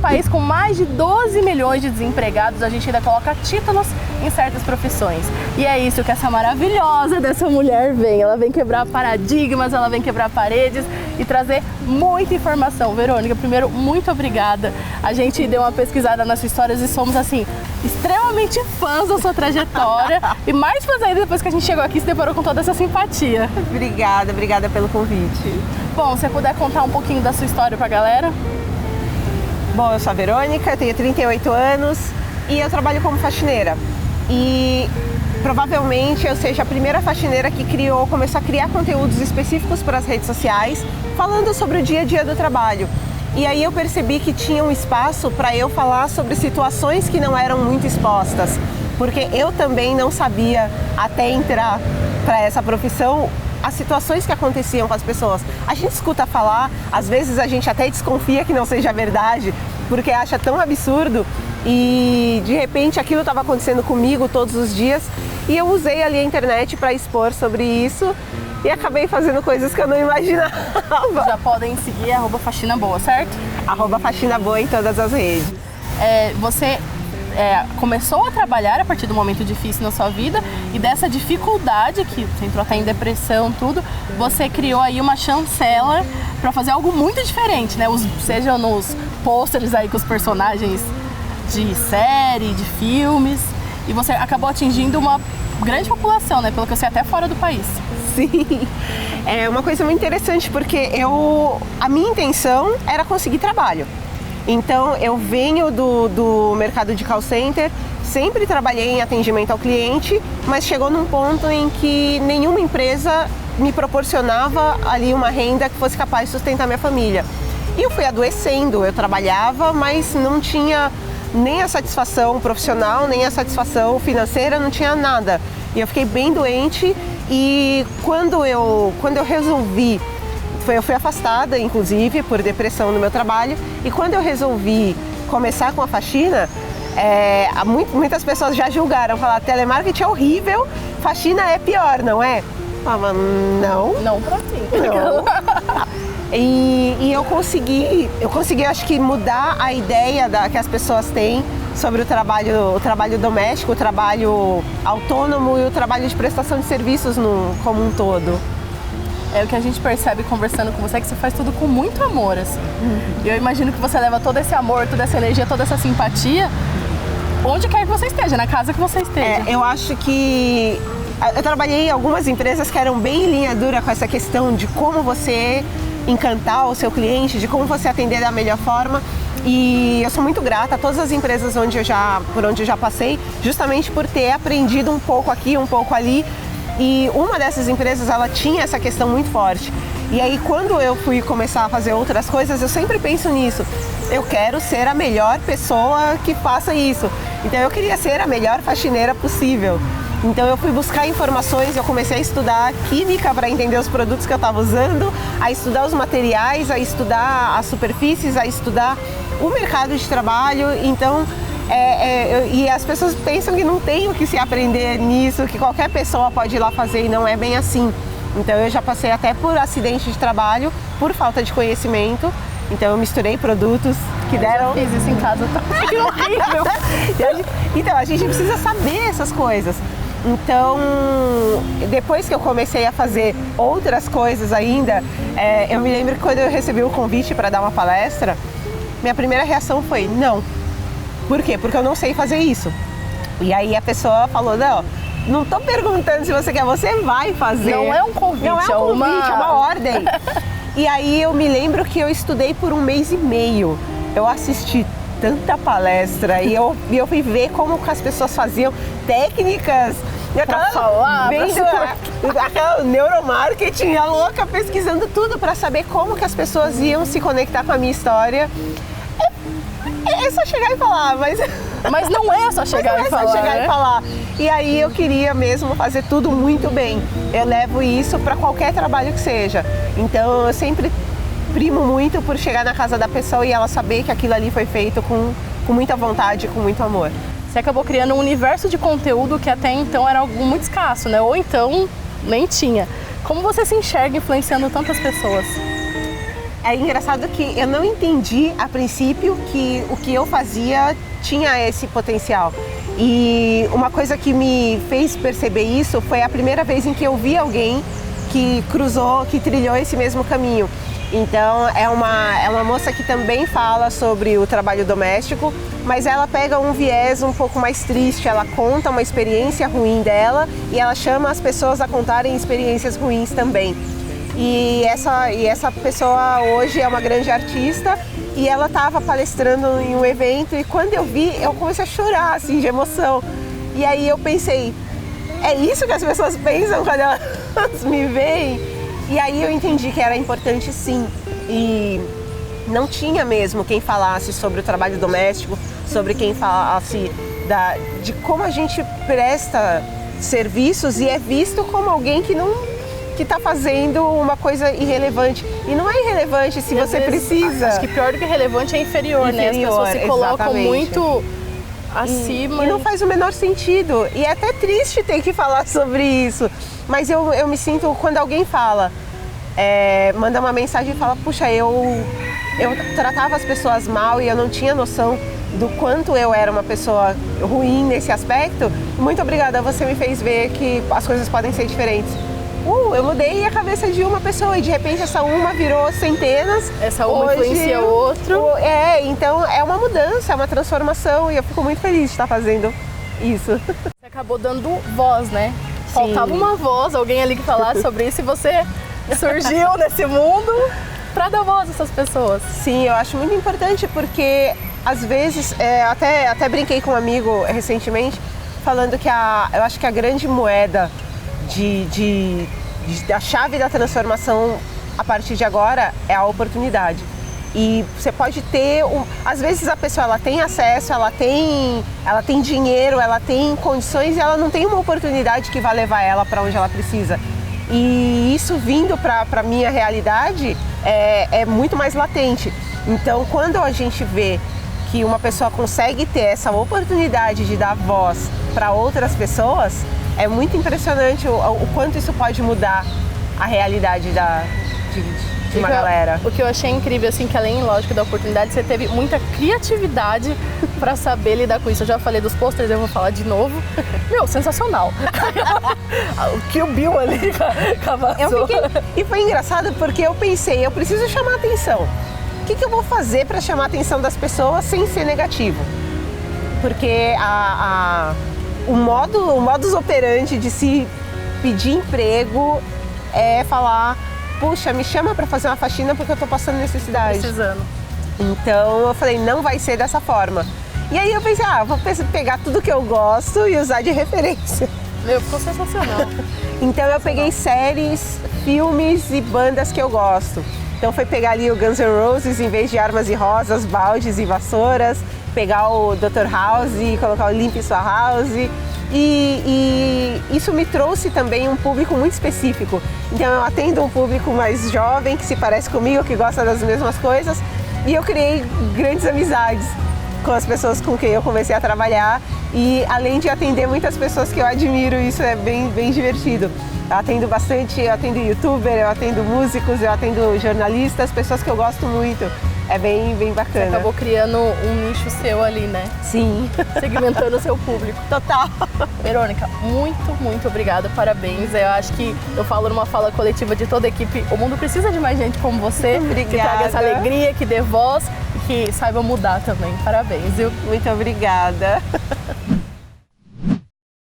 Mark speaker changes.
Speaker 1: país com mais de 12 milhões de desempregados, a gente ainda coloca títulos em certas profissões. E é isso que essa maravilhosa dessa mulher vem. Ela vem quebrar paradigmas, ela vem quebrar paredes e trazer muita informação. Verônica, primeiro, muito obrigada. A gente deu uma pesquisada nas suas histórias e somos, assim, extremamente fãs da sua trajetória. E mais fãs ainda depois que a gente chegou aqui e se deparou com toda essa simpatia.
Speaker 2: Obrigada pelo convite.
Speaker 1: Bom, se você puder contar um pouquinho da sua história pra galera?
Speaker 2: Bom, eu sou a Verônica, tenho 38 anos e eu trabalho como faxineira. E provavelmente eu seja a primeira faxineira que começou a criar conteúdos específicos para as redes sociais, falando sobre o dia a dia do trabalho. E aí eu percebi que tinha um espaço para eu falar sobre situações que não eram muito expostas, porque eu também não sabia, até entrar para essa profissão, as situações que aconteciam com as pessoas. A gente escuta falar, às vezes a gente até desconfia que não seja verdade, porque acha tão absurdo e de repente aquilo estava acontecendo comigo todos os dias e eu usei ali a internet para expor sobre isso e acabei fazendo coisas que eu não imaginava.
Speaker 1: Já podem seguir @faxinaboa, certo?
Speaker 2: @faxinaboa em todas as redes.
Speaker 1: Você começou a trabalhar a partir do momento difícil na sua vida e dessa dificuldade, que você entrou até em depressão, tudo, você criou aí uma chancela para fazer algo muito diferente, né? Seja nos pôsteres aí com os personagens de série, de filmes, e você acabou atingindo uma grande população, né? Pelo que eu sei, até fora do país.
Speaker 2: Sim, é uma coisa muito interessante porque a minha intenção era conseguir trabalho. Então eu venho do mercado de call center, sempre trabalhei em atendimento ao cliente, mas chegou num ponto em que nenhuma empresa me proporcionava ali uma renda que fosse capaz de sustentar minha família. E eu fui adoecendo, eu trabalhava, mas não tinha nem a satisfação profissional, nem a satisfação financeira, não tinha nada. E eu fiquei bem doente e quando eu resolvi, eu fui afastada, inclusive, por depressão no meu trabalho. E quando eu resolvi começar com a faxina, muitas pessoas já julgaram, falaram, telemarketing é horrível, faxina é pior, não é? Falava, não.
Speaker 1: Não pra mim.
Speaker 2: Não. E eu consegui, acho que mudar a ideia que as pessoas têm sobre o trabalho doméstico, o trabalho autônomo e o trabalho de prestação de serviços como um todo.
Speaker 1: É o que a gente percebe conversando com você, que você faz tudo com muito amor, assim. E eu imagino que você leva todo esse amor, toda essa energia, toda essa simpatia, onde quer que você esteja, na casa que você esteja.
Speaker 2: Eu acho que eu trabalhei em algumas empresas que eram bem em linha dura com essa questão de como você encantar o seu cliente, de como você atender da melhor forma. E eu sou muito grata a todas as empresas por onde eu já passei, justamente por ter aprendido um pouco aqui, um pouco ali. E uma dessas empresas, ela tinha essa questão muito forte. E aí, quando eu fui começar a fazer outras coisas, eu sempre penso nisso. Eu quero ser a melhor pessoa que faça isso. Então, eu queria ser a melhor faxineira possível. Então, eu fui buscar informações, eu comecei a estudar química para entender os produtos que eu estava usando, a estudar os materiais, a estudar as superfícies, a estudar o mercado de trabalho. Então, e as pessoas pensam que não tem o que se aprender nisso, que qualquer pessoa pode ir lá fazer, e não é bem assim. Então eu já passei até por acidente de trabalho, por falta de conhecimento. Então eu misturei produtos que deram...
Speaker 1: Eu fiz isso em casa, tá horrível.
Speaker 2: Então a gente precisa saber essas coisas. Então, depois que eu comecei a fazer outras coisas ainda, eu me lembro que quando eu recebi o convite para dar uma palestra, minha primeira reação foi não. Por quê? Porque eu não sei fazer isso. E aí a pessoa falou, não tô perguntando se você quer, você vai fazer.
Speaker 1: Não é um convite,
Speaker 2: não é um convite, é uma ordem. E aí eu me lembro que eu estudei por 1 mês e meio. Eu assisti tanta palestra e eu fui ver como que as pessoas faziam técnicas.
Speaker 1: Pra falar,
Speaker 2: aquela neuromarketing, a louca, pesquisando tudo para saber como que as pessoas iam se conectar com a minha história. É só chegar e falar,
Speaker 1: mas não é só chegar e falar.
Speaker 2: E aí eu queria mesmo fazer tudo muito bem. Eu levo isso para qualquer trabalho que seja. Então eu sempre primo muito por chegar na casa da pessoa e ela saber que aquilo ali foi feito com muita vontade, com muito amor.
Speaker 1: Você acabou criando um universo de conteúdo que até então era algo muito escasso, né? Ou então nem tinha. Como você se enxerga influenciando tantas pessoas?
Speaker 2: é engraçado que eu não entendi a princípio que o que eu fazia tinha esse potencial. E uma coisa que me fez perceber isso foi a primeira vez em que eu vi alguém que cruzou, que trilhou esse mesmo caminho. Então é uma moça que também fala sobre o trabalho doméstico, mas ela pega um viés um pouco mais triste, ela conta uma experiência ruim dela e ela chama as pessoas a contarem experiências ruins também. E essa pessoa hoje é uma grande artista e ela estava palestrando em um evento e quando eu vi, eu comecei a chorar assim, de emoção. E aí eu pensei, é isso que as pessoas pensam quando elas me veem? E aí eu entendi que era importante sim. E não tinha mesmo quem falasse sobre o trabalho doméstico, sobre quem falasse de como a gente presta serviços e é visto como alguém que está fazendo uma coisa irrelevante. E não é irrelevante se você precisa.
Speaker 1: Acho que pior do que relevante é inferior, né? As pessoas se colocam muito acima.
Speaker 2: E não faz o menor sentido. E é até triste ter que falar sobre isso. Mas eu me sinto, quando alguém fala, manda uma mensagem e fala, puxa, eu tratava as pessoas mal e eu não tinha noção do quanto eu era uma pessoa ruim nesse aspecto. Muito obrigada, você me fez ver que as coisas podem ser diferentes. Eu mudei a cabeça de uma pessoa e de repente essa uma virou centenas.
Speaker 1: Essa uma influencia o outro.
Speaker 2: Então é uma mudança, é uma transformação e eu fico muito feliz de estar fazendo isso.
Speaker 1: Você acabou dando voz, né?
Speaker 2: Sim.
Speaker 1: Faltava uma voz, alguém ali que falasse sobre isso e você surgiu nesse mundo para dar voz a essas pessoas.
Speaker 2: Sim, eu acho muito importante porque às vezes, até brinquei com um amigo recentemente, falando que eu acho que a grande moeda da chave da transformação a partir de agora é a oportunidade. E você pode ter, às vezes a pessoa ela tem acesso, ela tem dinheiro, ela tem condições e ela não tem uma oportunidade que vai levar ela para onde ela precisa. E isso vindo para a minha realidade é muito mais latente. Então quando a gente vê que uma pessoa consegue ter essa oportunidade de dar voz para outras pessoas, é muito impressionante o quanto isso pode mudar a realidade de uma galera.
Speaker 1: O que eu achei incrível, assim, que além, lógico, da oportunidade, você teve muita criatividade para saber lidar com isso. Eu já falei dos posters, eu vou falar de novo. Meu, sensacional. O Kill Bill ali cavazou.
Speaker 2: E foi engraçado porque eu pensei, eu preciso chamar atenção. O que eu vou fazer para chamar a atenção das pessoas sem ser negativo? Porque o modus operandi de se pedir emprego é falar, puxa, me chama para fazer uma faxina porque eu tô passando necessidade.
Speaker 1: Precisando.
Speaker 2: Então eu falei, não vai ser dessa forma. E aí eu pensei, vou pegar tudo que eu gosto e usar de referência.
Speaker 1: Meu, ficou sensacional.
Speaker 2: Então eu peguei séries, filmes e bandas que eu gosto. Então foi pegar ali o Guns N' Roses em vez de armas e rosas, baldes e vassouras, pegar o Dr. House e colocar o Limpe Sua House. E isso me trouxe também um público muito específico. Então eu atendo um público mais jovem, que se parece comigo, que gosta das mesmas coisas. E eu criei grandes amizades com as pessoas com quem eu comecei a trabalhar. E além de atender muitas pessoas que eu admiro, isso é bem, bem divertido. Eu atendo bastante, eu atendo youtuber, eu atendo músicos, eu atendo jornalistas, pessoas que eu gosto muito. É bem, bem bacana.
Speaker 1: Você acabou criando um nicho seu ali, né?
Speaker 2: Sim.
Speaker 1: Segmentando o seu público.
Speaker 2: Total.
Speaker 1: Verônica, muito, muito obrigada, parabéns. Eu acho que eu falo numa fala coletiva de toda a equipe, o mundo precisa de mais gente como você,
Speaker 2: obrigada.
Speaker 1: Que traga essa alegria, que dê voz e que saiba mudar também. Parabéns, viu?
Speaker 2: Muito obrigada.